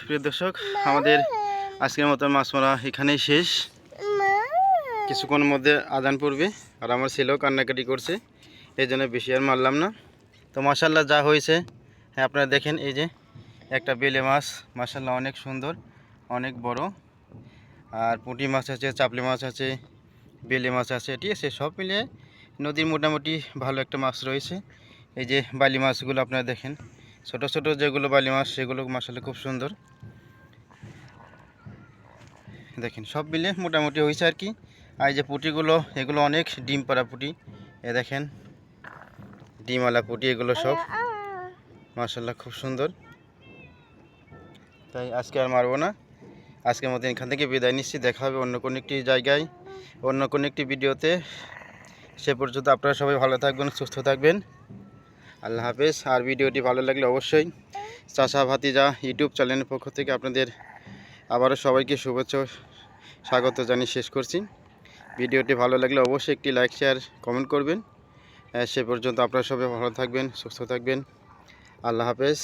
প্রিয় দর্শক, আমাদের আজকের মতো মাছ মারা এখানেই শেষ। কিছুক্ষণের মধ্যে আজান পড়বে আর আমার ছেলেও কান্নাকাটি করছে, এই জন্য বেশি আর মারলাম না। তো মাশাল্লাহ যা হয়েছে, হ্যাঁ আপনারা দেখেন, এই যে একটা বেলে মাছ, মাশাল্লাহ অনেক সুন্দর, অনেক বড়। আর পুঁটি মাছ আছে, চাপলি মাছ আছে, বেলে মাছ আছে, ঠিক আছে। সব মিলিয়ে নদীর মোটামুটি ভালো একটা মাছ রয়েছে। এই যে বালি মাছগুলো আপনারা দেখেন, ছোট ছোট যেগুলো বালি মাছ সেগুলো মাশাল্লাহ খুব সুন্দর। দেখেন সব মিলে মোটামুটি হয়েছে আর কি। আর এই যে পুঁটিগুলো, এগুলো অনেক ডিম পাড়া পুঁটি, এ দেখেন ডিমওয়ালা পুঁটি, এগুলো সব মাশাল্লাহ খুব সুন্দর। তাই আজকে আর মারবো না, আজকের মতো এখান থেকে বিদায় নিচ্ছি। দেখা হবে অন্য কোনো একটি জায়গায়, অন্য কোনো একটি ভিডিওতে। সে পর্যন্ত আপনারা সবাই ভালো থাকবেন, সুস্থ থাকবেন। আল্লাহ হাফেজ। আর ভিডিওটি ভালো লাগলে অবশ্যই চাচা ভাতিজা ইউটিউব চ্যানেলের পক্ষ থেকে আপনাদের আবারও সবাইকে শুভেচ্ছা স্বাগত জানিয়ে শেষ করছি। ভিডিওটি ভালো লাগলে অবশ্যই একটি লাইক শেয়ার কমেন্ট করবেন। সে পর্যন্ত আপনারা সবাই ভালো থাকবেন, সুস্থ থাকবেন। আল্লাহ হাফেজ।